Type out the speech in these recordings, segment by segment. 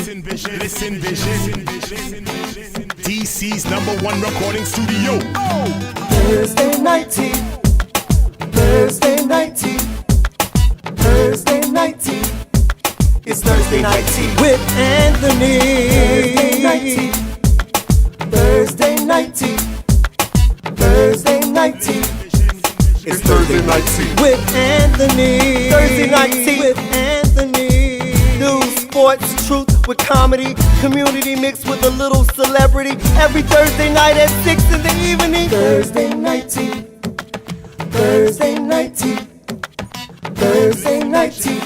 Listen vision. DC's #1 recording studio. Thursday night tea. Thursday night tea. Thursday night tea. It's Thursday night tea with Anthony. Thursday night tea. Thursday night tea. Thursday night tea. It's Thursday night tea with Anthony. Thursday night tea with Anthony. News, sports, truth with comedy. Community mixed with a little celebrity. Every Thursday night at 6 in the evening. Thursday night tea. Thursday night tea. Thursday night tea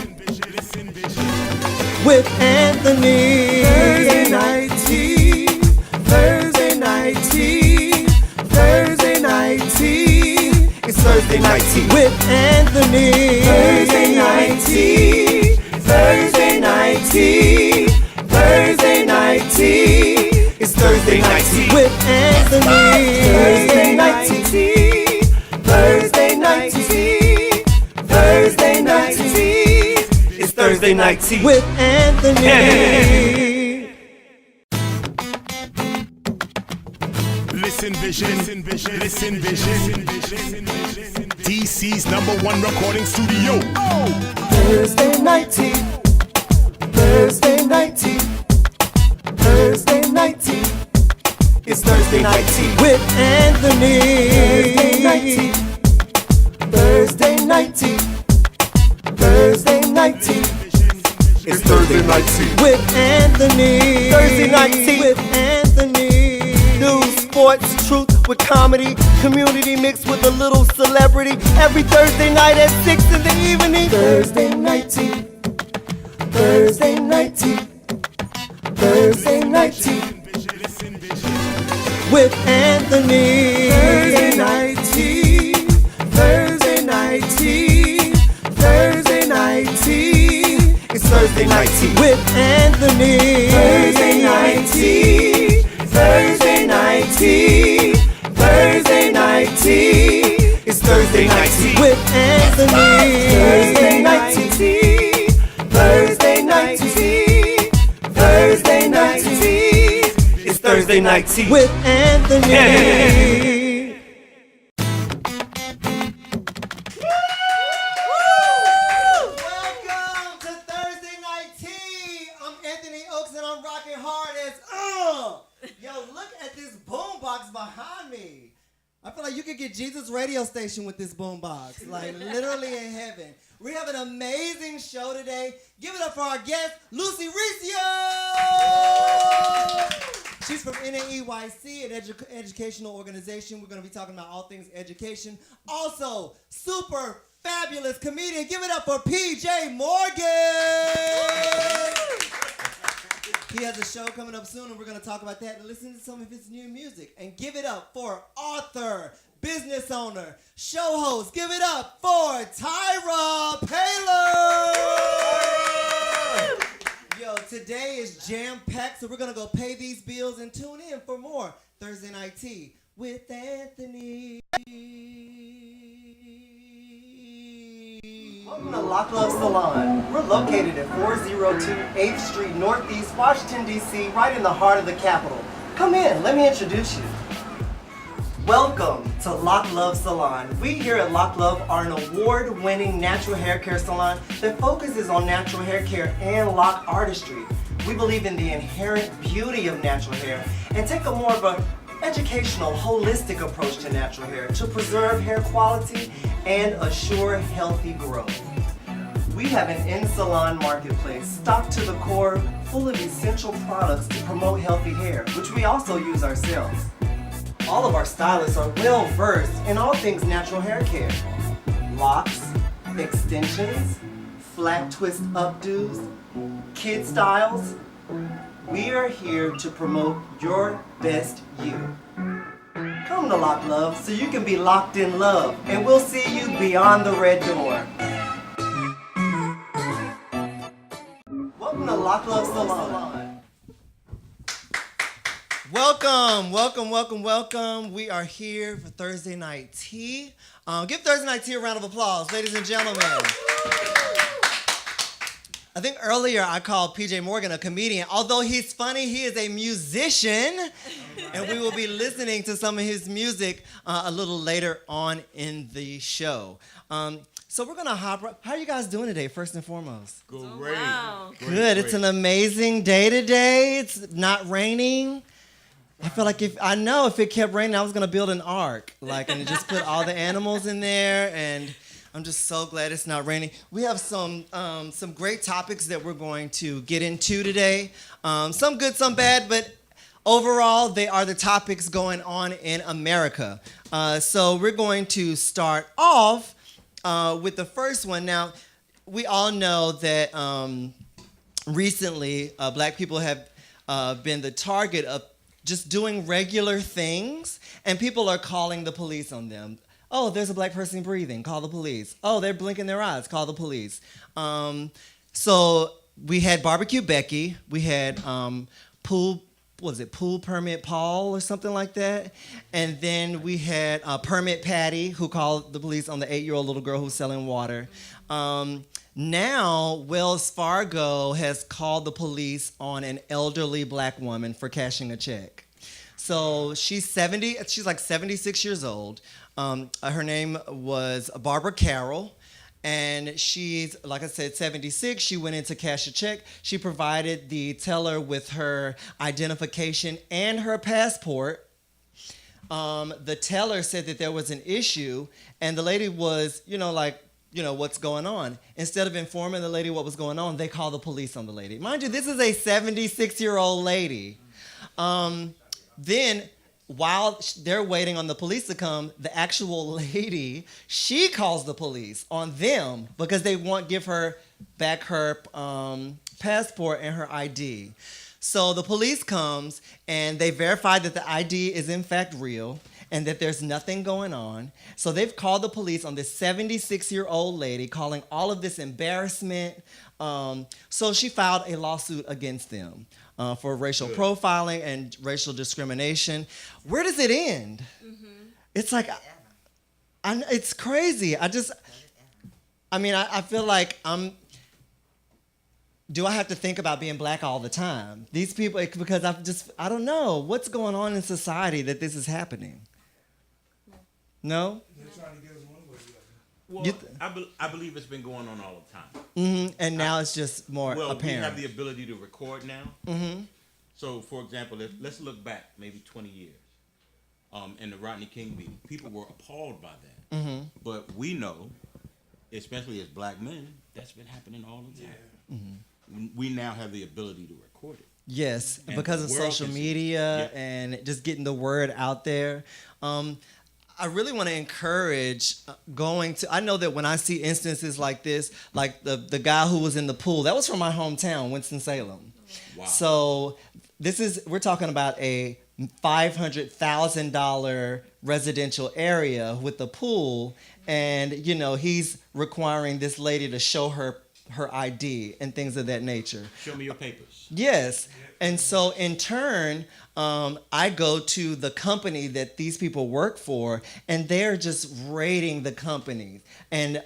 with Anthony. Thursday night tea. Thursday night tea. Thursday night tea. It's Thursday night tea with Anthony. Thursday night tea. Thursday night tea. Thursday night tea. It's Thursday night tea with Anthony. Thursday night tea. Thursday night tea. Thursday night tea. It's Thursday night tea with Anthony. Listen vision. DC's #1 recording studio. Thursday night tea. Thursday night tea. Thursday night tea. It's Thursday night tea with Anthony. Thursday night tea. Thursday night tea. Thursday night tea. It's Thursday night tea with Anthony. Thursday night tea with Anthony. News, sports, truth with comedy. Community mixed with a little celebrity. Every Thursday night at 6 in the evening. Thursday night tea. Thursday night tea. Thursday night tea with Anthony. Thursday night tea. Thursday night tea. Thursday night tea. It's Thursday night tea with Anthony. Thursday night tea. Thursday night tea. Thursday night tea. It's Thursday night tea with Anthony. Thursday night tea. Thursday night tea. Thursday night tea. It's Thursday night tea with Anthony. Welcome to Thursday Night Tea. I'm Anthony Oaks and I'm rocking hard as Yo, look at this boombox behind me. I feel like you could get Jesus radio station with this boombox, like literally in heaven. We have an amazing show today. Give it up for our guest, Lucy Ricio. She's from NAEYC, an educational organization. We're going to be talking about all things education. Also, super fabulous comedian. Give it up for PJ Morgan. He has a show coming up soon, and we're going to talk about that and listen to some of his new music. And give it up for author, business owner, show host. Give it up for Tyra Paylor. Yo, today is jam-packed, so we're going to go pay these bills and tune in for more Thursday Night Tea with Anthony. Welcome to Lock Love Salon. We're located at 402 8th Street Northeast, Washington, D.C., right in the heart of the capital. Come in, let me introduce you. Welcome to Lock Love Salon. We here at Lock Love are an award-winning natural hair care salon that focuses on natural hair care and lock artistry. We believe in the inherent beauty of natural hair and take a more of an educational, holistic approach to natural hair to preserve hair quality and assure healthy growth. We have an in-salon marketplace stocked to the core, full of essential products to promote healthy hair, which we also use ourselves. All of our stylists are well-versed in all things natural hair care. Locks, extensions, flat twist updos, kid styles. We are here to promote your best you. Come to Lock Love so you can be locked in love, and we'll see you beyond the red door. Welcome to Lock Love Salon. Welcome. We are here for Thursday Night Tea. Give Thursday Night Tea a round of applause, ladies and gentlemen. I think earlier I called PJ Morgan a comedian. Although he's funny, he is a musician. And we will be listening to some of his music a little later on in the show. So we're going to hop right. How are you guys doing today, first and foremost? Great. Wow. Good. It's an amazing day today. It's not raining. I feel like if it kept raining, I was going to build an ark. And just put all the animals in there. And I'm just so glad it's not raining. We have some great topics that we're going to get into today. Some good, some bad, but overall, they are the topics going on in America. So we're going to start off with the first one. Now, we all know that recently black people have been the target of just doing regular things, and people are calling the police on them. Oh, there's a black person breathing, call the police. Oh, they're blinking their eyes, call the police. So we had Barbecue Becky, we had Pool Permit Paul or something like that? And then we had Permit Patty, who called the police on the 8-year-old little girl who's selling water. Now, Wells Fargo has called the police on an elderly black woman for cashing a check. So she's like 76 years old. Her name was Barbara Carroll. And she's, like I said, 76. She went in to cash a check. She provided the teller with her identification and her passport. The teller said that there was an issue, and the lady was, what's going on? Instead of informing the lady what was going on, they called the police on the lady. Mind you, this is a 76-year-old lady. Then, while they're waiting on the police to come, the actual lady, she calls the police on them because they won't give her back her passport and her ID. So the police comes and they verify that the ID is in fact real and that there's nothing going on. So they've called the police on this 76-year-old lady, calling all of this embarrassment. So she filed a lawsuit against them for racial profiling and racial discrimination. Where does it end? Mm-hmm. It's like, it's crazy. I feel like do I have to think about being black all the time? These people, because I don't know what's going on in society that this is happening. No? They're trying to get us one way or Well, I believe it's been going on all the time. Mm-hmm. And now it's just more apparent. We have the ability to record now. Mm-hmm. So, for example, let's look back maybe 20 years in the Rodney King beating. People were appalled by that. Mm-hmm. But we know, especially as black men, that's been happening all the time. Yeah. Mm-hmm. We now have the ability to record it. Yes, And because of the world social can see. media and just getting the word out there. I really want to encourage I know that when I see instances like this, like the guy who was in the pool, that was from my hometown, Winston-Salem. Wow. So we're talking about a $500,000 residential area with the pool, and he's requiring this lady to show her ID and things of that nature. Show me your papers. Yes. And so in turn, I go to the company that these people work for, and they're just rating the company and,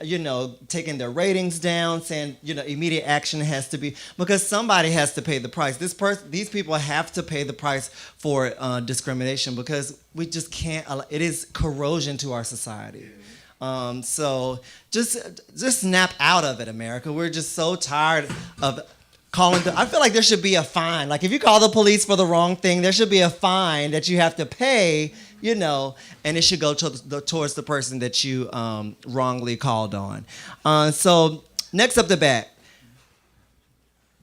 taking their ratings down, saying, immediate action has to be, because somebody has to pay the price. These people have to pay the price for discrimination, because we just can't, it is corrosion to our society. So just snap out of it, America. We're just so tired of calling I feel like there should be a fine. Like if you call the police for the wrong thing, there should be a fine that you have to pay, and it should go towards the person that you wrongly called on. So next up the bat,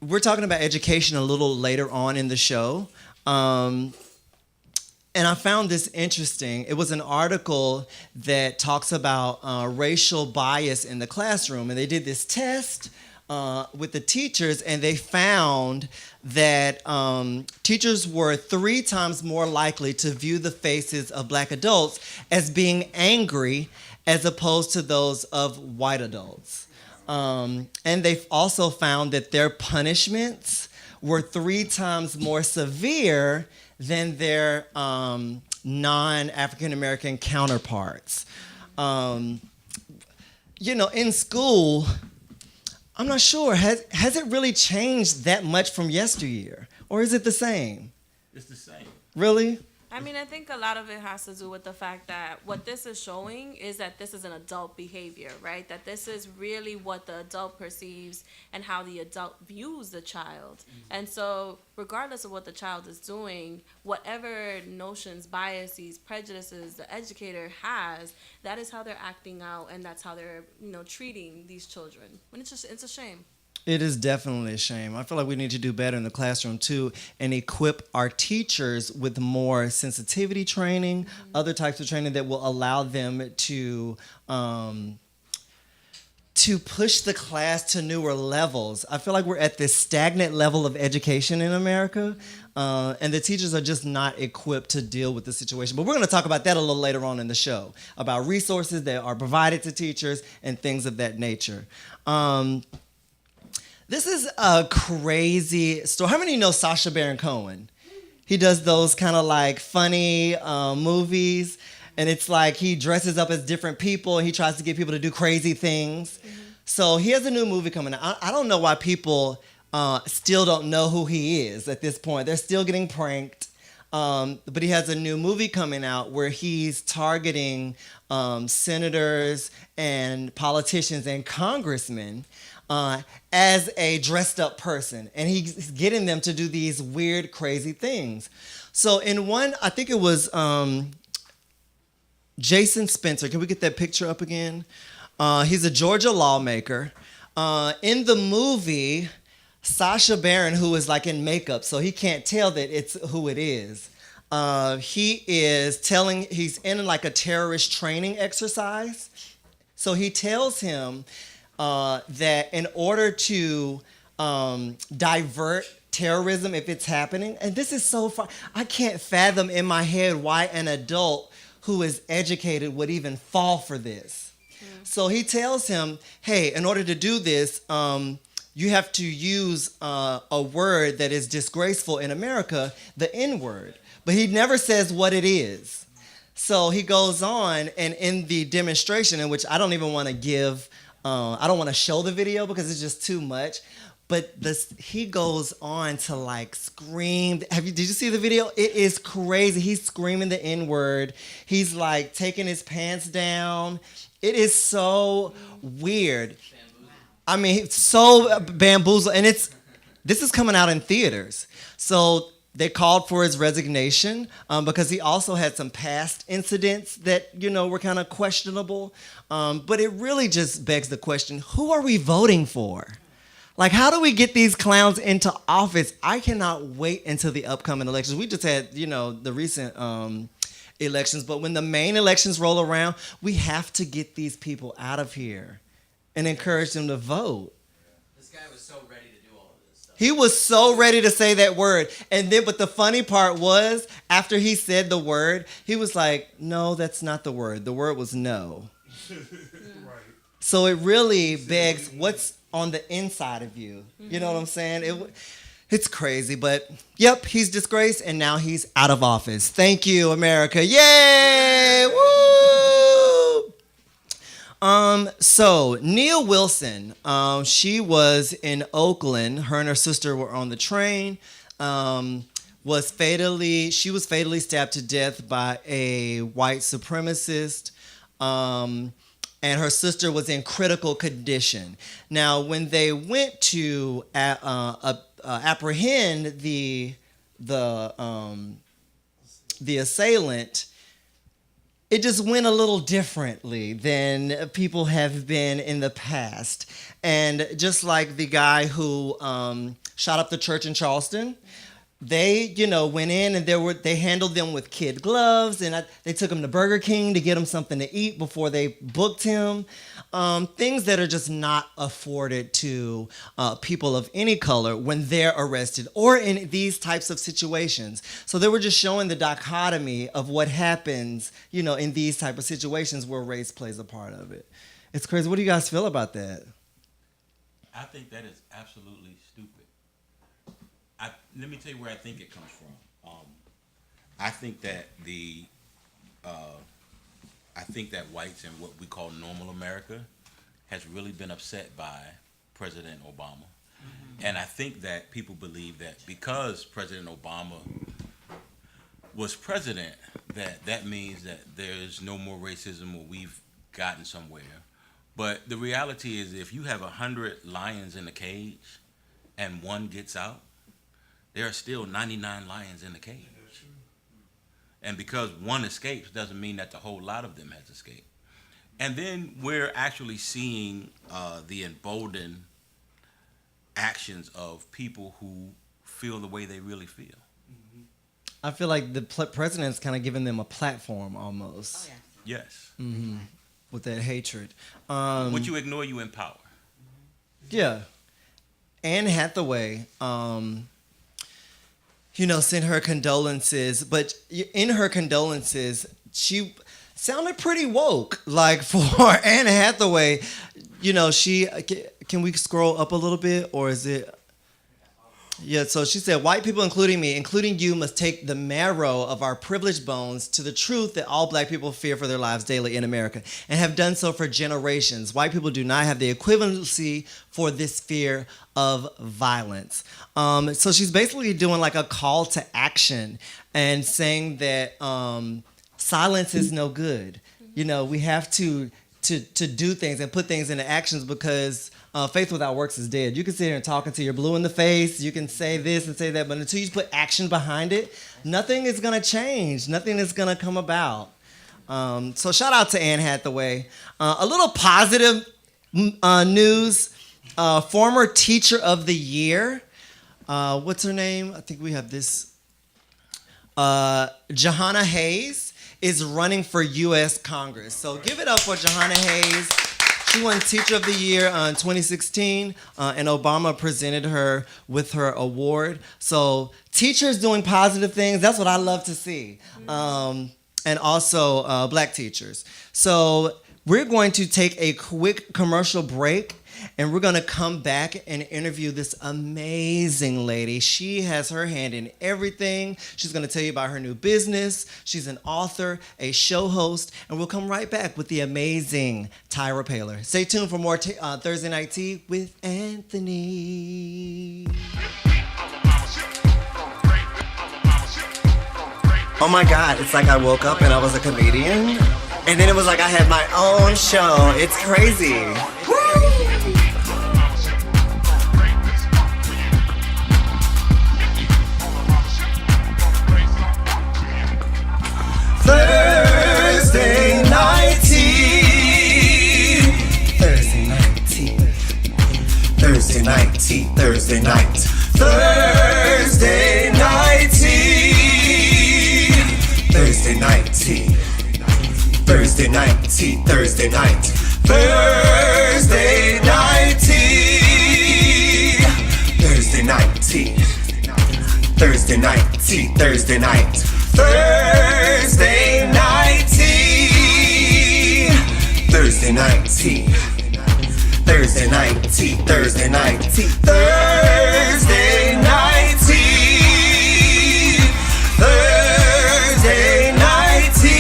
we're talking about education a little later on in the show. And I found this interesting. It was an article that talks about racial bias in the classroom. And they did this test with the teachers, and they found that teachers were 3 times more likely to view the faces of black adults as being angry as opposed to those of white adults. And they also found that their punishments were 3 times more severe than their non-African American counterparts. In school, I'm not sure. Has it really changed that much from yesteryear? Or is it the same? It's the same. Really? I mean, I think a lot of it has to do with the fact that what this is showing is that this is an adult behavior, right? That this is really what the adult perceives and how the adult views the child. And so, regardless of what the child is doing, whatever notions, biases, prejudices the educator has, that is how they're acting out, and that's how they're, treating these children. And it's a shame. It is definitely a shame. I feel like we need to do better in the classroom too and equip our teachers with more sensitivity training, other types of training that will allow them to push the class to newer levels. I feel like we're at this stagnant level of education in America, and the teachers are just not equipped to deal with the situation. But we're going to talk about that a little later on in the show, about resources that are provided to teachers and things of that nature. This is a crazy story. How many know Sacha Baron Cohen? He does those kind of like funny movies, and it's like he dresses up as different people and he tries to get people to do crazy things. So he has a new movie coming out. I don't know why people still don't know who he is at this point. They're still getting pranked. But he has a new movie coming out where he's targeting senators and politicians and congressmen as a dressed up person, and he's getting them to do these weird, crazy things. So in one, I think it was Jason Spencer. Can we get that picture up again? He's a Georgia lawmaker. In the movie, Sacha Baron, who is like in makeup, so he can't tell that it's who it is. He's in like a terrorist training exercise. So he tells him that in order to divert terrorism, if it's happening, and this is so far, I can't fathom in my head why an adult who is educated would even fall for this. So he tells him, hey, in order to do this, you have to use a word that is disgraceful in America, the N-word. But he never says what it is. So he goes on, and in the demonstration, in which I don't even want to give, I don't want to show the video because it's just too much. But he goes on to like scream. Did you see the video? It is crazy. He's screaming the N-word. He's like taking his pants down. It is so weird. I mean, it's so bamboozled. And this is coming out in theaters. So they called for his resignation because he also had some past incidents that, were kind of questionable. But it really just begs the question, who are we voting for? Like, how do we get these clowns into office? I cannot wait until the upcoming elections. We just had, the recent elections. But when the main elections roll around, we have to get these people out of here and encourage them to vote. This guy was so ready to do all of this stuff. He was so ready to say that word. And then, but the funny part was, after he said the word, he was like, no, that's not the word. The word was no. Right. So it really begs what's on the inside of you. You know what I'm saying? It's crazy, but yep, he's disgraced and now he's out of office. Thank you, America. Yay! Woo! So Nia Wilson, she was in Oakland. Her and her sister were on the train. She was fatally stabbed to death by a white supremacist. And her sister was in critical condition. Now, when they went to apprehend the assailant, it just went a little differently than people have been in the past. And just like the guy who shot up the church in Charleston, they, went in and they handled them with kid gloves, and they took him to Burger King to get him something to eat before they booked him. Things that are just not afforded to people of any color when they're arrested or in these types of situations. So they were just showing the dichotomy of what happens, in these type of situations where race plays a part of it. It's crazy. What do you guys feel about that? I think that is absolutely stupid. Let me tell you where I think it comes from. I think that whites in what we call normal America has really been upset by President Obama. And I think that people believe that because President Obama was president, that means that there's no more racism or we've gotten somewhere. But the reality is if you have 100 lions in a cage and one gets out, there are still 99 lions in the cage. And because one escapes doesn't mean that the whole lot of them has escaped. And then we're actually seeing the emboldened actions of people who feel the way they really feel. I feel like the president's kind of giving them a platform almost. Oh, yeah. Yes. With that hatred. What you ignore, you empower. Yeah. Anne Hathaway, sent her condolences, but in her condolences, she sounded pretty woke. Like for Anne Hathaway, she, can we scroll up a little bit or is it? Yeah, so she said, white people, including me, including you, must take the marrow of our privileged bones to the truth that all black people fear for their lives daily in America and have done so for generations. White people do not have the equivalency for this fear of violence. So she's basically doing like a call to action and saying that silence is no good. We have to do things and put things into actions because faith without works is dead. You can sit here and talk until you're blue in the face. You can say this and say that, but until you put action behind it, nothing is going to change. Nothing is going to come about. So shout out to Anne Hathaway. A little positive news. Former Teacher of the Year. What's her name? I think we have this. Jahana Hayes is running for U.S. Congress. So give it up for Jahana Hayes. She won Teacher of the Year in 2016, and Obama presented her with her award. So teachers doing positive things, that's what I love to see. And also black teachers. So we're going to take a quick commercial break, and we're going to come back and interview this amazing lady. She has her hand in everything. She's going to tell you about her new business. She's an author, a show host, and we'll come right back with the amazing Tyra Paler. Stay tuned for more Thursday Night Tea with Anthony. Oh my God, it's like I woke up and I was a comedian. And then it was like I had my own show. It's crazy. Thursday night tea. Thursday night tea. Thursday night tea. Thursday night. Thursday night tea. Thursday night tea. Thursday night tea. Thursday night. Thursday night tea. Thursday night tea. Thursday night tea. Thursday night. Thursday night tea. Thursday night tea. Thursday night tea. Thursday night tea. Thursday night tea. Thursday night tea.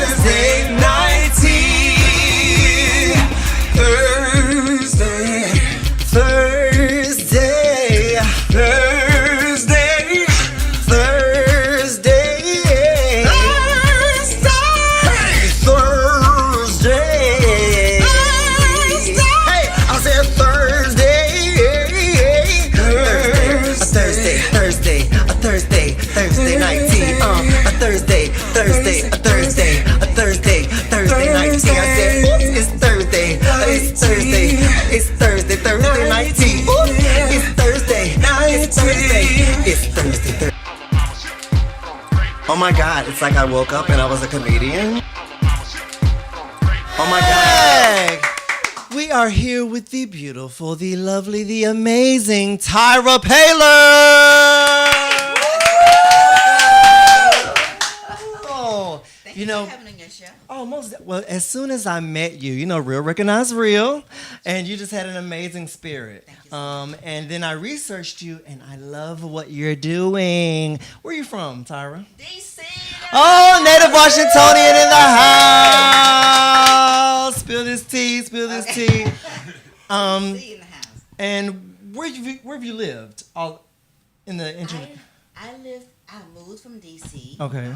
Thursday night tea. Thursday night tea. Thursday. Thursday. Thursday. Thursday. Thursday. Hey, I said Thursday. Thursday night tea. A Thursday night tea. I said, oops, it's Thursday. It's Thursday night tea. Oops, it's Thursday. It's Thursday. Oh my God, it's like I woke up and I was a comedian. Oh my God. We are here with the beautiful, the lovely, the amazing Tyra Paler. Oh, Thank you for having me on your show. Well, as soon as I met you, real recognize real, and you just had an amazing spirit. Thank you so much. And then I researched you, and I love what you're doing. Where are you from, Tyra? DC, Oh, Native Washingtonian in the house. Spill this tea. Spill this tea. See in the house. And where have you lived? All in the internet. I moved from DC. Okay.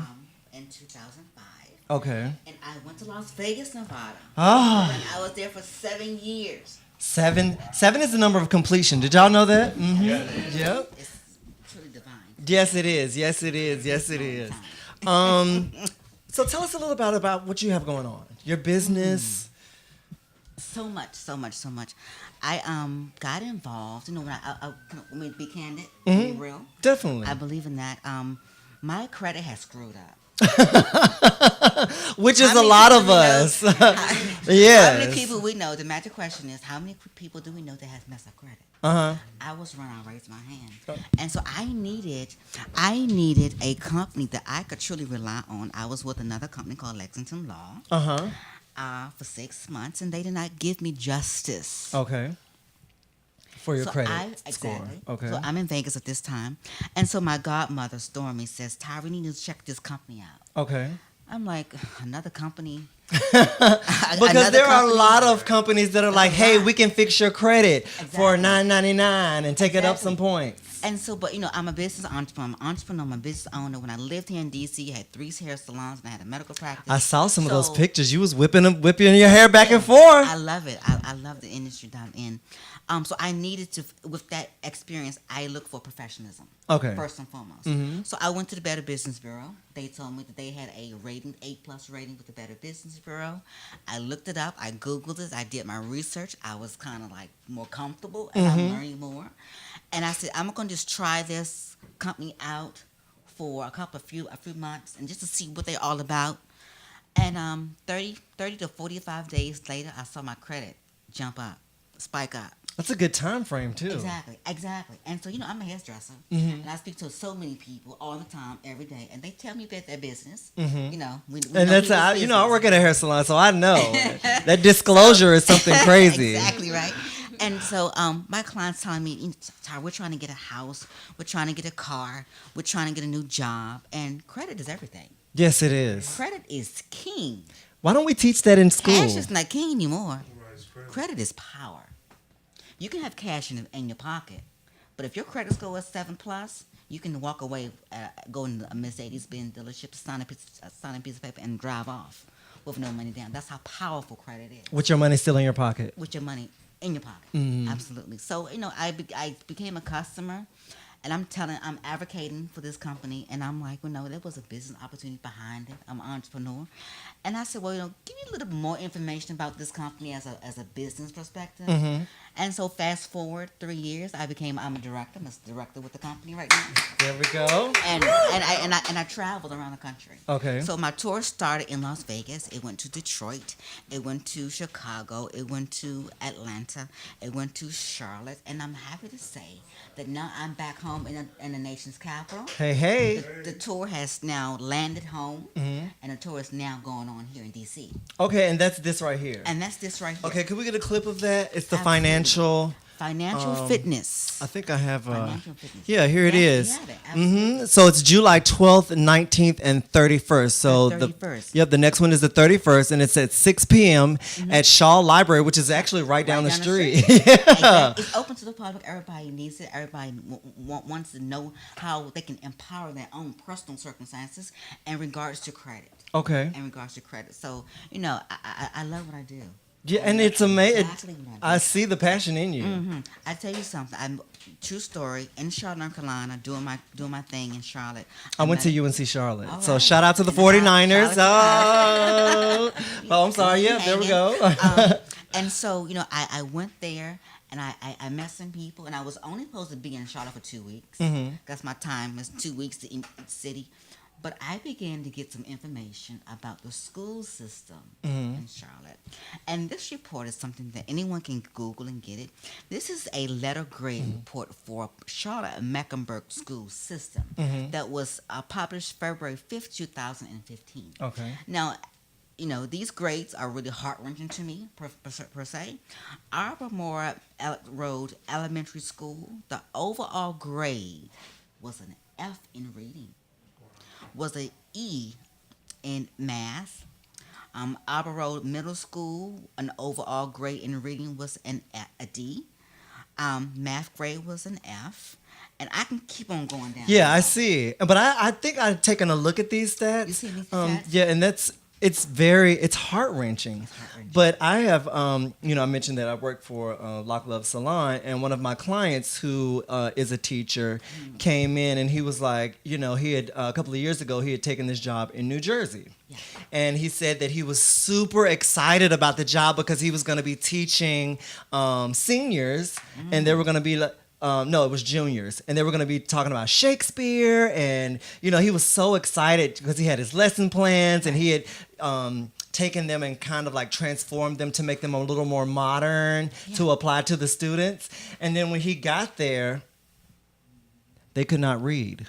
In 2005. Okay. And I went to Las Vegas, Nevada. Ah. And I was there for 7 years. 7 is the number of completion. Did y'all know that? Mm-hmm. Yep. It's truly divine. Yes, it is. Yes, it is. Yes, it is. So tell us a little about what you have going on. Your business. So much. I got involved. You know, when let me be candid, be real. Definitely. I believe in that. My credit has screwed up. Which is How a many lot of people we us. know- Yes. How many people we know? The magic question is, how many people do we know that has messed up credit? Uh-huh. I was running. I raised my hand, and so I needed a company that I could truly rely on. I was with another company called Lexington Law Uh-huh. for 6 months, and they did not give me justice. Okay. For your credit score. Exactly. Okay. So I'm in Vegas at this time, and so my godmother Stormy says, "Tyra, we need to check this company out." Okay. I'm like, another company. Because there are a lot of companies that are like, hey, we can fix your credit for $9.99 and take it up some points. And so, but you know, I'm a business entrepreneur. I'm a business owner. When I lived here in DC, I had 3 hair salons and I had a medical practice. I saw some of those So- pictures. You was whipping your hair back and forth. I love it. I love the industry that I'm in. So I needed to, with that experience, I look for professionalism. Okay. First and foremost. Mhm. So I went to the Better Business Bureau. They told me that they had a rating, A+ rating with the Better Business Bureau. I looked it up. I Googled it. I did my research. I was kind of like more comfortable and I'm learning more. And I said, I'm going to just try this company out for a few months and just to see what they're all about. And 30 to 45 days later, I saw my credit jump up, spike up. That's a good time frame, too. Exactly. And so, you know, I'm a hairdresser, and I speak to so many people all the time, every day, and they tell me about their business. You know, we And know that's people's I business. work at a hair salon, so I know that disclosure is something crazy. Exactly right. And so my clients telling me, Tyra, we're trying to get a house, we're trying to get a car, we're trying to get a new job, and credit is everything. Yes, it is. Credit is king. Why don't we teach that in school? Cash is not king anymore. Credit is power. You can have cash in your pocket, but if your credit score is 7+, you can walk away, go in a Mercedes-Benz dealership, sign a piece of paper, and drive off with no money down. That's how powerful credit is. With your money still in your pocket. With your money in your pocket, absolutely. So you know, I became a customer, and I'm advocating for this company, and I'm like, well, no, there was a business opportunity behind it. I'm an entrepreneur, and I said, well, you know, give me a little more information about this company as a business perspective. And so fast forward 3 years, I'm a director. I'm a director with the company right now. There we go. And I traveled around the country. Okay. So my tour started in Las Vegas. It went to Detroit. It went to Chicago. It went to Atlanta. It went to Charlotte. And I'm happy to say that now I'm back home in the nation's capital. Hey. The tour has now landed home, and the tour is now going on here in D.C. Okay, and that's this right here. And that's this right here. Okay, could we get a clip of that? It's the Absolutely. financial fitness. I think I have. Financial fitness. Yeah, here it Yeah, is. you have it. Absolutely. So it's July 12th, 19th, and 31st. So The 31st. the next one is the 31st, and it's at 6 p.m. at Shaw Library, which is actually right down the street. Yeah. Exactly. It's open to the public. Everybody needs it. Everybody wants to know how they can empower their own personal circumstances in regards to credit. Okay. In regards to credit. So, you know, I love what I do. Yeah, and it's amazing. Exactly what I do. I see the passion in you. I tell you something. I'm true story in Charlotte, North Carolina, doing my thing in Charlotte. I went to UNC Charlotte. All So right. shout out to the 49ers. Shout Oh, I'm sorry. Yeah, there we go. And so, you know, I went there and I met some people, and I was only supposed to be in Charlotte for 2 weeks. That's my time. It's 2 weeks to each city. But I began to get some information about the school system in Charlotte. And this report is something that anyone can Google and get it. This is a letter grade report for Charlotte Mecklenburg school system that was published February 5th, 2015. Okay. Now, you know, these grades are really heart-wrenching to me, per se. Arbor Road Elementary School, the overall grade was an F in reading, was an E in math. Arbor Road Middle School, an overall grade in reading was a D. Math grade was an F. And I can keep on going down. Yeah, I see. But I think I've taken a look at these stats. You see these stats? Yeah, and it's heart-wrenching. But I have, I mentioned that I work for Lock Love Salon, and one of my clients who is a teacher came in, and he was like, he had, a couple of years ago, he had taken this job in New Jersey. Yeah. And he said that he was super excited about the job because he was going to be teaching seniors, and they were going to be like, no, it was juniors. And they were going to be talking about Shakespeare. And, he was so excited because he had his lesson plans and he had taken them and kind of like transformed them to make them a little more modern to apply to the students. And then when he got there, they could not read.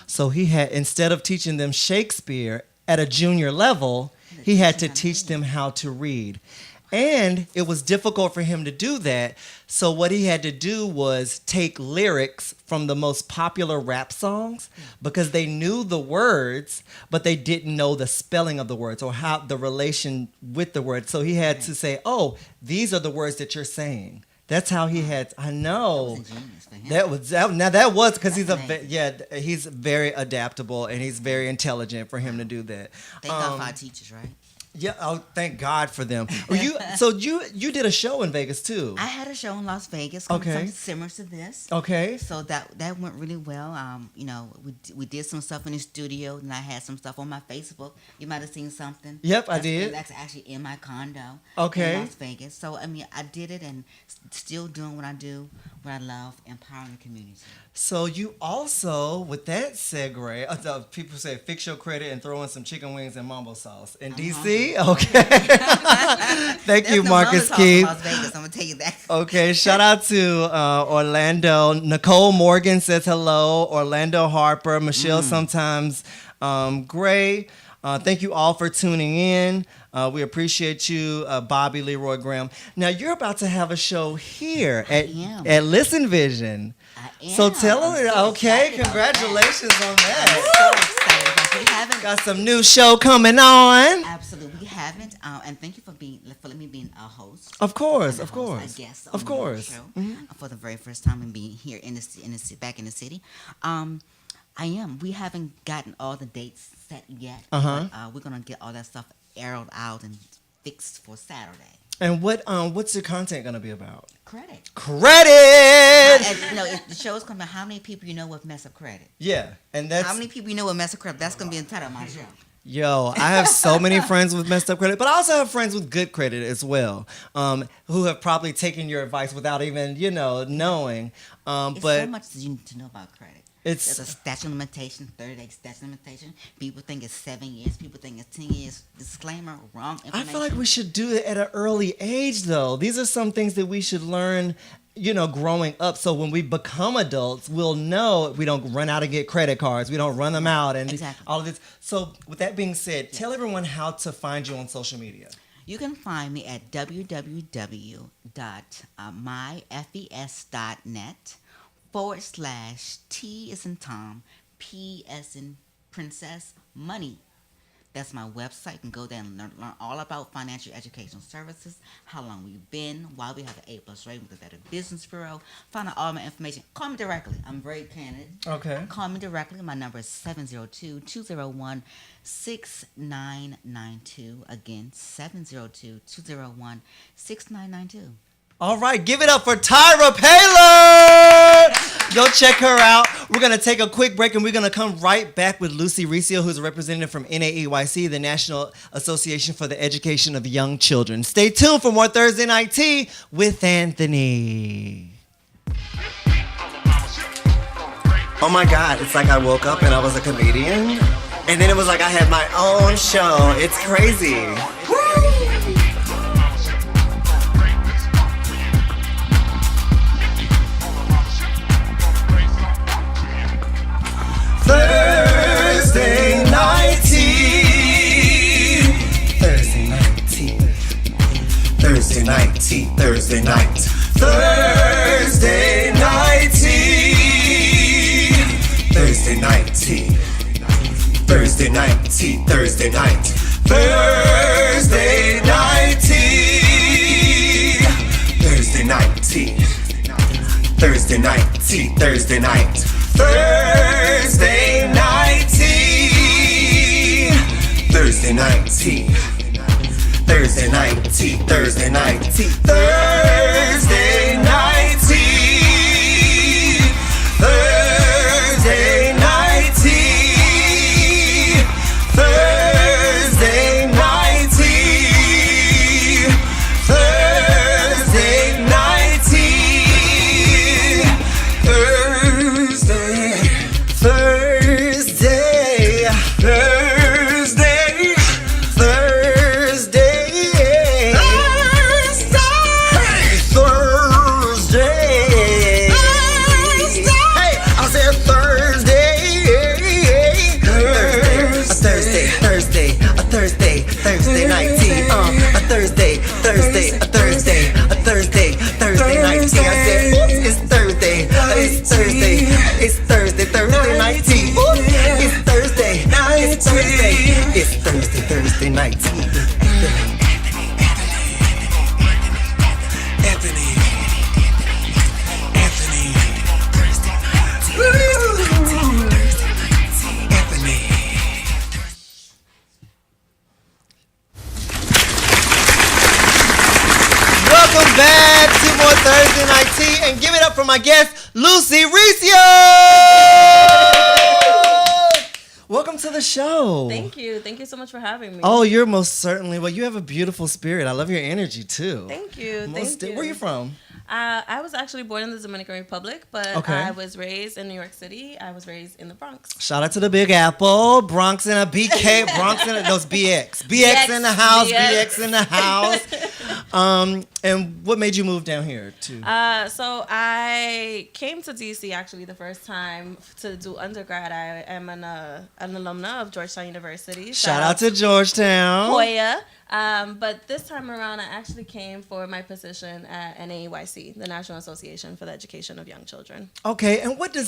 So he had, instead of teaching them Shakespeare at a junior level, he had to teach them how to read. And it was difficult for him to do that. So what he had to do was take lyrics from the most popular rap songs because they knew the words, but they didn't know the spelling of the words or how the relation with the words. So he had to say, oh, these are the words that you're saying. That's how he had. I know. That was because he's very adaptable and he's very intelligent for him to do that. Thank God for our teachers, right? Yeah, oh, thank God for them. You did a show in Vegas too. I had a show in Las Vegas. Okay. Something similar to this. Okay. So that went really well. We did some stuff in the studio, and I had some stuff on my Facebook. You might have seen something. Yep, I did. That's actually in my condo. Okay. In Las Vegas. So I did it, and still doing what I do, what I love, empowering the community. So you also, with that segue, people say fix your credit and throw in some chicken wings and mambo sauce in DC. Okay. Thank you, Marcus Keith. Las Vegas, I'm gonna tell you that. Okay, shout out to Orlando. Nicole Morgan says hello. Orlando Harper, Michelle sometimes Gray. Thank you all for tuning in. We appreciate you, Bobby Leroy Graham. Now you're about to have a show here at Listen Vision. So tell them, okay, congratulations on that. I'm so excited because we haven't got some new show coming on. Absolutely, we haven't. And thank you for letting me being a host. Of course, a guest. Of course. Show, for the very first time and being here back in the city. I am. We haven't gotten all the dates set yet. But, we're gonna get all that stuff arrowed out and fixed for Saturday. And what's your content gonna be about? Credit. Credit. The show's coming. How many people you know with mess up credit? Yeah, and that's how many people you know with mess up credit. That's gonna be the title of my show. Yo, I have so many friends with messed up credit, but I also have friends with good credit as well, who have probably taken your advice without even knowing. It's so much that you need to know about credit. There's a statute of limitation, 30-day statute of limitation. People think it's 7 years. People think it's 10 years. Disclaimer, wrong information. I feel like we should do it at an early age, though. These are some things that we should learn, growing up. So when we become adults, we'll know we don't run out and get credit cards. We don't run them out and all of this. So with that being said, tell everyone how to find you on social media. You can find me at www.myfes.net. /T as in Tom, P as in Princess, Money. That's my website. You can go there and learn all about financial educational services, how long we've been, why we have an A+ rating with the Better Business Bureau. Find out all my information. Call me directly. I'm very candid. Okay. Call me directly. My number is 702-201-6992. Again, 702-201-6992. All right, give it up for Tyra Paylor. Go check her out. We're going to take a quick break, and we're going to come right back with Lucy Recio, who's a representative from NAEYC, the National Association for the Education of Young Children. Stay tuned for more Thursday Night Tea with Anthony. Oh my God, it's like I woke up and I was a comedian, and then it was like I had my own show. It's crazy. Woo! Thursday night tea. Thursday night tea. Thursday night tea. Thursday night. Thursday night tea. Thursday night tea. Thursday night tea, Thursday night. Thursday night tea. Thursday night tea. Thursday night tea, Thursday night. Thursday night tea. Thursday night tea. Thursday night tea, Thursday night tea. Thursday night tea. Thursday night tea. Thursday night tea. Thursday night tea. Thursday. Thursday. Thursday. Thursday. Thursday. Hey, I said Thursday. Thursday night tea. A Thursday night tea. I said, oops, it's Thursday. It's Thursday night tea. Oops, it's Thursday night tea. Anthony. Welcome back to more Thursday Night Tea, and give it up for my guest, Lucy Ricio. Welcome to the show. Thank you. Thank you so much for having me. Oh, you're most certainly. Well, you have a beautiful spirit. I love your energy too. Thank you. Where are you from? I was actually born in the Dominican Republic, but Okay. I was raised in New York City. I was raised in the Bronx. Shout out to the Big Apple, Bronx in a BK, Bronx in a, those BX in the house, BX in the house. And what made you move down here to? So I came to DC actually the first time to do undergrad. I am an alumna of Georgetown University. Shout out to Georgetown. Hoya. But this time around, I actually came for my position at NAEYC, the National Association for the Education of Young Children. Okay, and what do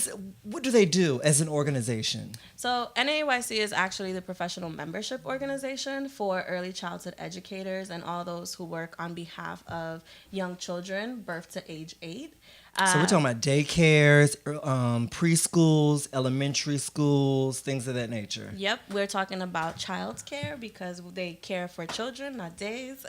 they do as an organization? So NAEYC is actually the professional membership organization for early childhood educators and all those who work on behalf of young children, birth to age 8. So we're talking about daycares, preschools, elementary schools, things of that nature. Yep, we're talking about child care because they care for children, not days.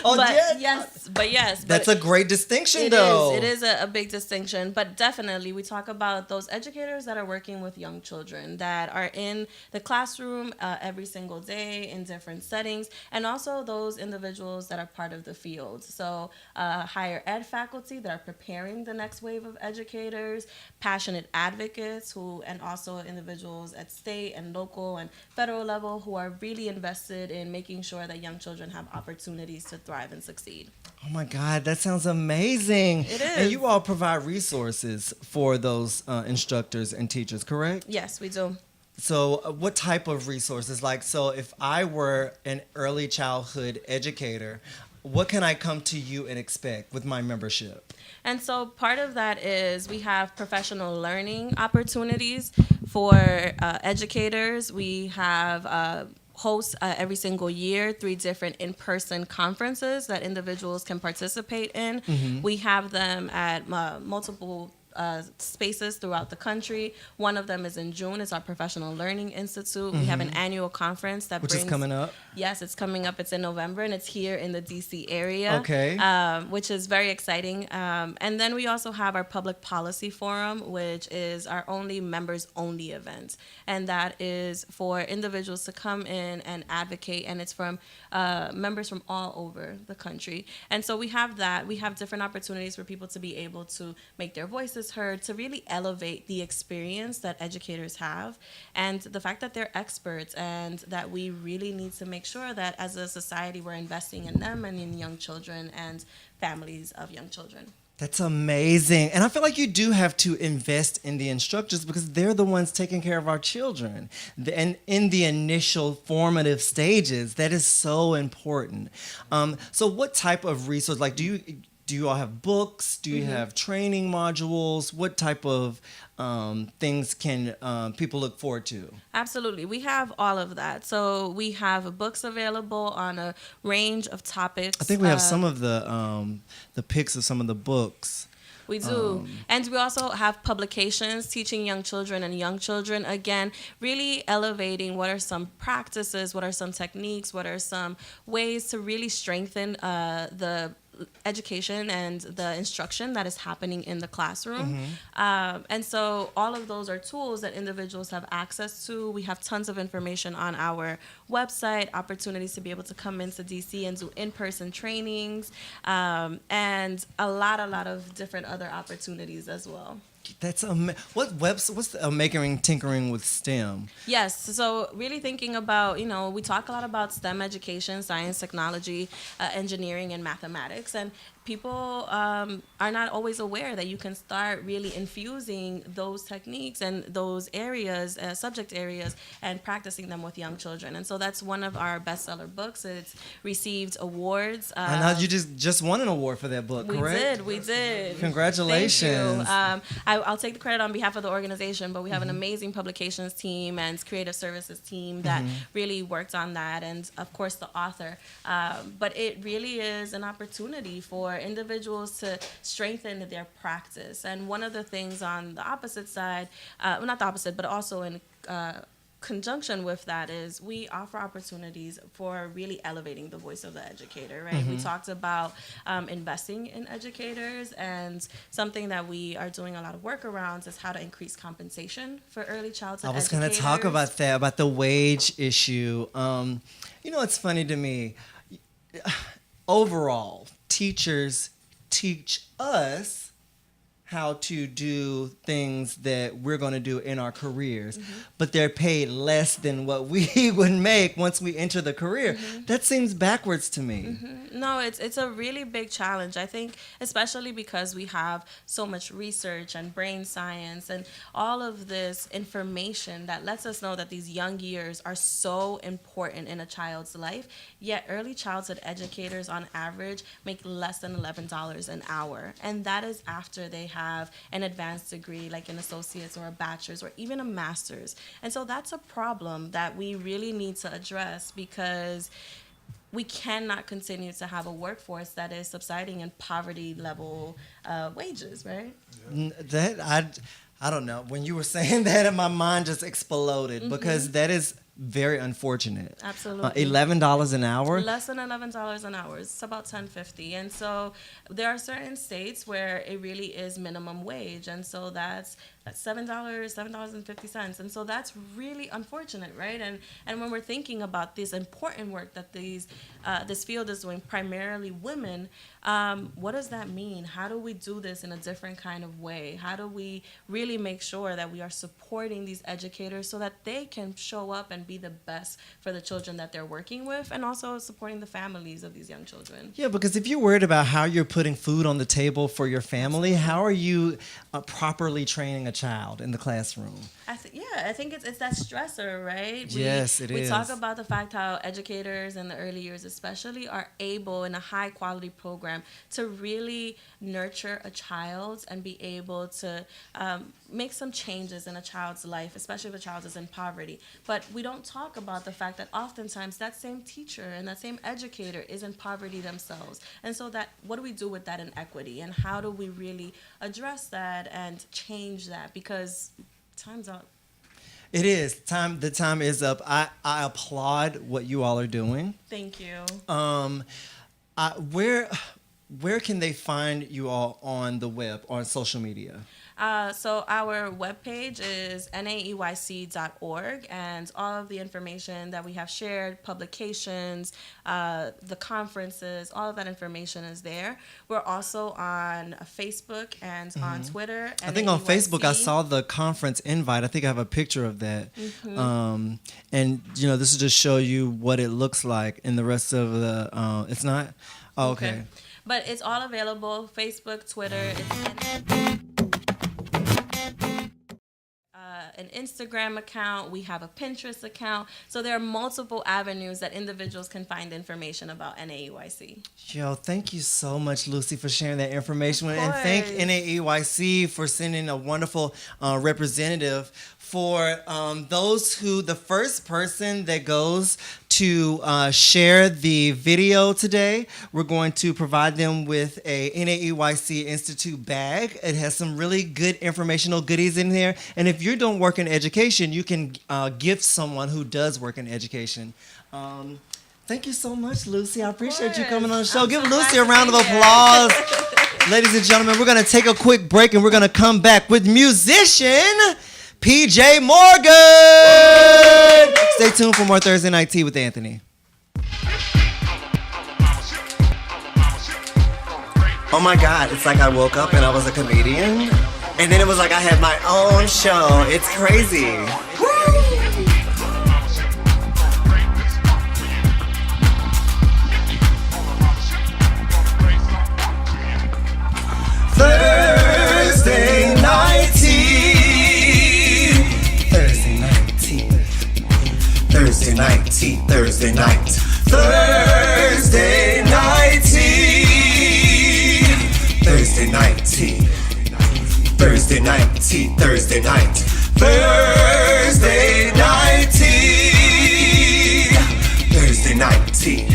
Oh, Yes. That's a great distinction, though. It is a big distinction, but definitely we talk about those educators that are working with young children, that are in the classroom every single day in different settings, and also those individuals that are part of the field. So higher ed faculty that are preparing the next wave of educators, passionate advocates and also individuals at state and local and federal level who are really invested in making sure that young children have opportunities to thrive and succeed. Oh my God, that sounds amazing. It is. And you all provide resources for those instructors and teachers, correct? Yes, we do. So what type of resources? So if I were an early childhood educator, what can I come to you and expect with my membership? And so part of that is we have professional learning opportunities for educators. We have host every single year 3 different in-person conferences that individuals can participate in. Mm-hmm. We have them at multiple spaces throughout the country. One of them is in June. It's our Professional Learning Institute. We have an annual conference Which is coming up. Yes, it's coming up. It's in November, and it's here in the DC area. Okay. Which is very exciting. And then we also have our Public Policy Forum, which is our only members-only event. And that is for individuals to come in and advocate, and it's from members from all over the country. And so we have that. We have different opportunities for people to be able to make their voices heard, to really elevate the experience that educators have and the fact that they're experts, and that we really need to make sure that as a society we're investing in them and in young children and families of young children. That's amazing. And I feel like you do have to invest in the instructors because they're the ones taking care of our children. And in the initial formative stages, that is so important. So what type of resource, do you all have books? Do you have training modules? What type of things can people look forward to? Absolutely. We have all of that. So we have books available on a range of topics. I think we have some of the pics of some of the books. We do. And we also have publications teaching young children and young children, again, really elevating what are some practices, what are some techniques, what are some ways to really strengthen the education and the instruction that is happening in the classroom. And so all of those are tools that individuals have access to. We have tons of information on our website, opportunities to be able to come into DC and do in-person trainings, and a lot of different other opportunities as well. That's what's the Making Tinkering with STEM? Yes, so really thinking about, we talk a lot about STEM education, science, technology, engineering, and mathematics, and people are not always aware that you can start really infusing those techniques and those areas, subject areas, and practicing them with young children. And so that's one of our bestseller books. It's received awards. I know you just won an award for that book, correct? We did. Congratulations. Thank you. I'll take the credit on behalf of the organization, but we have an amazing publications team and creative services team that really worked on that, and of course the author. But it really is an opportunity for individuals to strengthen their practice. And one of the things on the opposite side, well, not the opposite, but also in conjunction with that, is we offer opportunities for really elevating the voice of the educator, right? We talked about investing in educators, and something that we are doing a lot of work around is how to increase compensation for early childhood educators. I was going to talk about that, about the wage issue. It's funny to me. Overall, teachers teach us how to do things that we're going to do in our careers, but they're paid less than what we would make once we enter the career. That seems backwards to me. No, it's a really big challenge. I think especially because we have so much research and brain science and all of this information that lets us know that these young years are so important in a child's life, yet early childhood educators on average make less than $11 an hour. And that is after they have an advanced degree like an associate's or a bachelor's or even a master's. And so that's a problem that we really need to address, because we cannot continue to have a workforce that is subsiding in poverty level wages, right? I don't know. When you were saying that, my mind just exploded, because that is very unfortunate. Absolutely. $11 an hour? Less than $11 an hour. It's about $10.50. And so there are certain states where it really is minimum wage. And so that's $7.50. And so that's really unfortunate, right? And when we're thinking about this important work that this field is doing, primarily women, what does that mean? How do we do this in a different kind of way? How do we really make sure that we are supporting these educators so that they can show up and be the best for the children that they're working with, and also supporting the families of these young children? Yeah, because if you're worried about how you're putting food on the table for your family, how are you properly training a child in the classroom? I think it's that stressor, right? Yes, it is. We talk about the fact how educators in the early years especially are able, in a high quality program, to really nurture a child and be able to make some changes in a child's life, especially if a child is in poverty. But we don't talk about the fact that oftentimes that same teacher and that same educator is in poverty themselves. And so what do we do with that inequity? And how do we really address that and change that? Because time's up. It is. The time is up. I applaud what you all are doing. Thank you. Where can they find you all on the web, on social media? So our webpage is naeyc.org, and all of the information that we have shared, publications, the conferences, all of that information is there. We're also on Facebook and on Twitter. I think on Facebook I saw the conference invite. I think I have a picture of that. And, this is just show you what it looks like in the rest of the, it's not? Oh, okay. But it's all available, Facebook, Twitter. an Instagram account. We have a Pinterest account. So there are multiple avenues that individuals can find information about NAEYC. Yo, thank you so much, Lucy, for sharing that information. Of And thank course. NAEYC for sending a wonderful representative. For the first person that goes to share the video today, we're going to provide them with a NAEYC Institute bag. It has some really good informational goodies in there. And if you don't work in education, you can gift someone who does work in education. Thank you so much, Lucy. I appreciate you coming on the show. Give Lucy a round of applause. Ladies and gentlemen, we're going to take a quick break and we're going to come back with musician PJ Morgan. Stay tuned for more Thursday Night Tea with Anthony. Oh my God, it's like I woke up and I was a comedian. And then it was like I had my own show. It's crazy. Thursday Night Tea. Thursday Night Tea. Thursday Night Tea. Thursday Night. Thursday Night Tea. Thursday Night Tea. Thursday Night Tea. Thursday Night. Thursday Night Tea. Thursday Night Tea.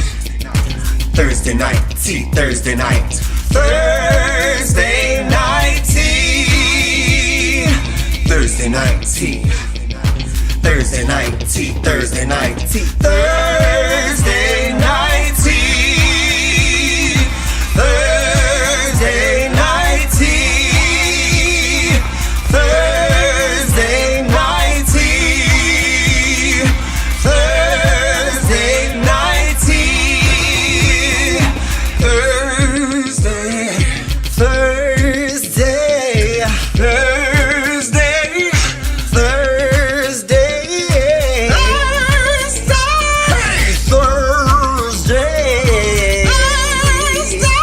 Thursday Night Tea. Thursday Night. Thursday Night Tea. Thursday Night Tea. Thursday Night Tea. Thursday Night Tea. Thursday Night Tea. Thursday Night Tea. Thursday Night Tea. Thursday Night Tea. Thursday. Thursday. Thursday. Thursday. Thursday.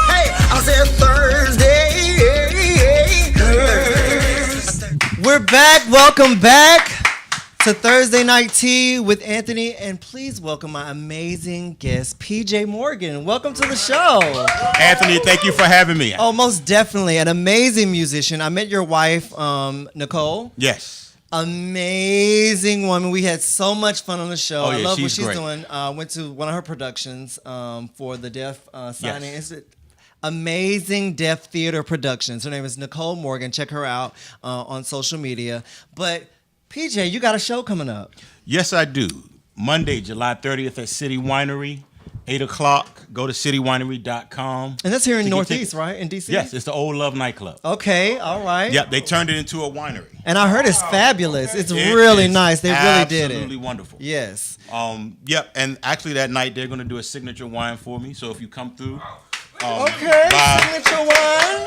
Hey, I said Thursday. We're back. Welcome back to Thursday Night Tea with Anthony. And please welcome my amazing guest, PJ Morgan. Welcome to the show. Anthony, thank you for having me. Oh, most definitely. An amazing musician. I met your wife, Nicole. Yes. Amazing woman. We had so much fun on the show. Oh, yeah, I love what she's she's great. doing. Went to one of her productions for the Deaf Signing Yes. Institute. Amazing Deaf Theater Productions. Her name is Nicole Morgan. Check her out on social media. But PJ, you got a show coming up. Yes, I do. Monday, July 30th at City Winery, 8 o'clock. Go to citywinery.com. And that's here in to get Northeast, tickets. right? In DC? Yes, it's the Old Love nightclub. Okay, all right. Yep, they turned it into a winery. And I heard it's fabulous. It's It really is nice. They really did it. Absolutely wonderful. Yes. Yep, and actually that night they're going to do a signature wine for me. So if you come through, Okay, signature wine.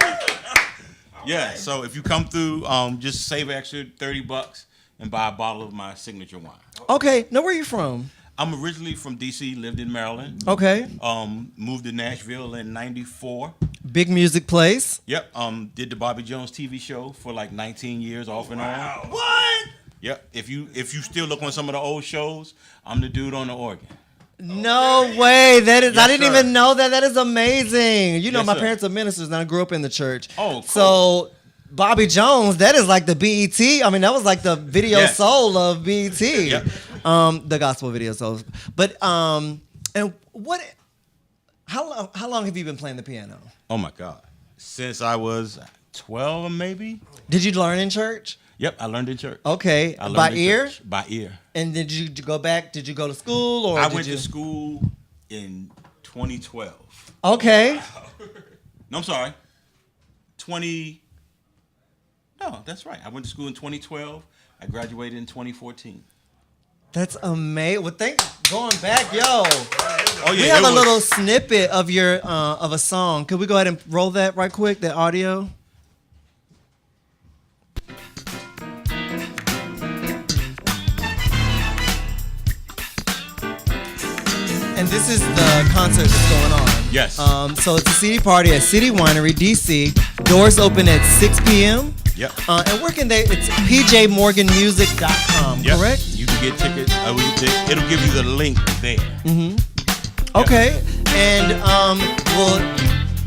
yeah. So if you come through, just save an extra $30 and buy a bottle of my signature wine. Okay, now where are you from? I'm originally from DC, lived in Maryland. Okay. Moved to Nashville in '94. Big music place. Yep. Did the Bobby Jones TV show for like 19 years off and on. What? Yep. If you still look on some of the old shows, I'm the dude on the organ. No way. That is. I Yes, didn't sir. even know that. That is amazing. You know, Yes, my sir. parents are ministers, and I grew up in the church. Oh, cool. So Bobby Jones, that is like the BET. I mean, that was like the video Yes. soul of BET. Yep. The gospel video soul. But and what? How long have you been playing the piano? Oh my God. Since I was 12, maybe. Did you learn in church? Yep. I learned in church. Okay, I learned by in ear. church. By ear. And did you go back? Did you go to school or I did went you? to school in 2012. Okay. No, I'm sorry. No, that's right. I went to school in 2012. I graduated in 2014. That's amazing. Well, going back, yo. Oh yeah. We have it a was- little snippet of your of a song. Could we go ahead and roll that right quick? That audio. And this is the concert that's going on. Yes. So it's a CD party at City Winery, DC. Doors open at 6 p.m. Yep. And where can they? It's pjmorganmusic.com, Yep. correct? You can get tickets. It'll give you the link there. Okay. And well,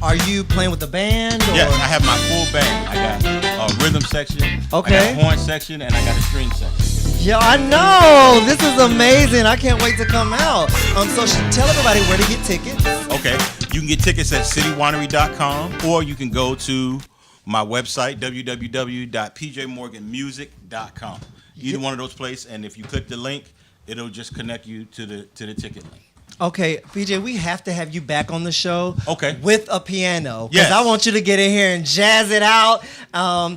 are you playing with the band? Or? Yes, I have my full band. I got a rhythm section, Okay. I got a horn section, and I got a string section. Yeah, I know. This is amazing. I can't wait to come out. So tell everybody where to get tickets. Okay, you can get tickets at citywinery.com, or you can go to my website, www.pjmorganmusic.com. Either one of those places, and if you click the link, it'll just connect you to the ticket link. Okay, PJ, we have to have you back on the show. Okay. With a piano. Yes. Because I want you to get in here and jazz it out. I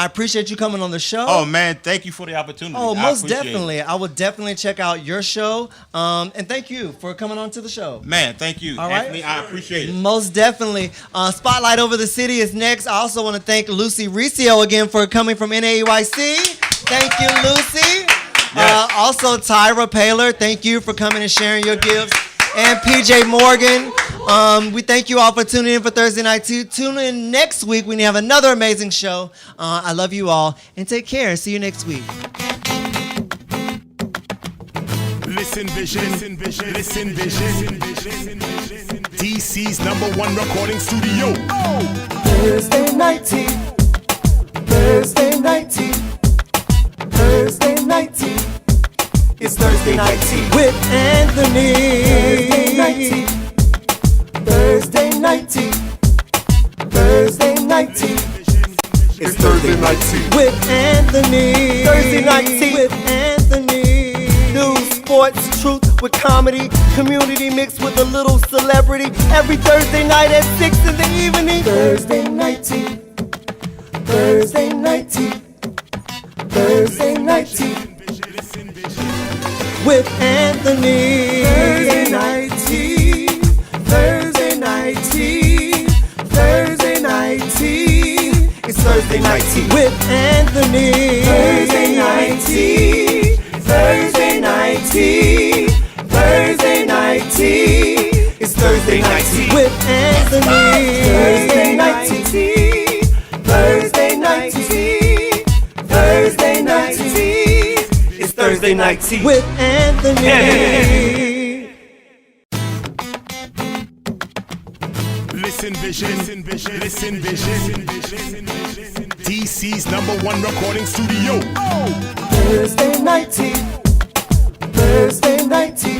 appreciate you coming on the show. Oh, man, thank you for the opportunity. Oh, I most appreciate definitely. it. I will definitely check out your show. And thank you for coming on to the show. Man, thank you, All right. Anthony. I appreciate it. Most definitely. Spotlight Over the City is next. I also want to thank Lucy Riccio again for coming from NAEYC. Thank you, Lucy. Yes. Also, Tyra Paler, thank you for coming and sharing your gifts. And PJ Morgan, we thank you all for tuning in for Thursday Night Tea. Tune in next week when we have another amazing show. I love you all, and take care. See you next week. Listen Vision, Listen Vision, DC's #1 recording studio. Thursday night tea. Thursday night tea. Thursday night tea. It's Thursday night tea with Anthony. Thursday night tea. Thursday night tea. Thursday night tea. It's Thursday night tea with Anthony. Thursday night tea with Anthony. News, sports, truth with comedy, community mixed with a little celebrity. Every Thursday night at 6 in the evening. Thursday night tea. Thursday night tea. Thursday night tea with Anthony. Thursday night tea. Thursday night tea. Thursday night tea. It's Thursday night tea with Anthony. Thursday night tea. Thursday night tea. Thursday night tea. It's Thursday night tea with Anthony. Thursday night tea. Thursday night tea. Thursday night tea. It's Thursday night tea with Anthony. Listen Vision, Listen Vision, DC's #1 recording studio. Thursday night tea. Thursday night tea.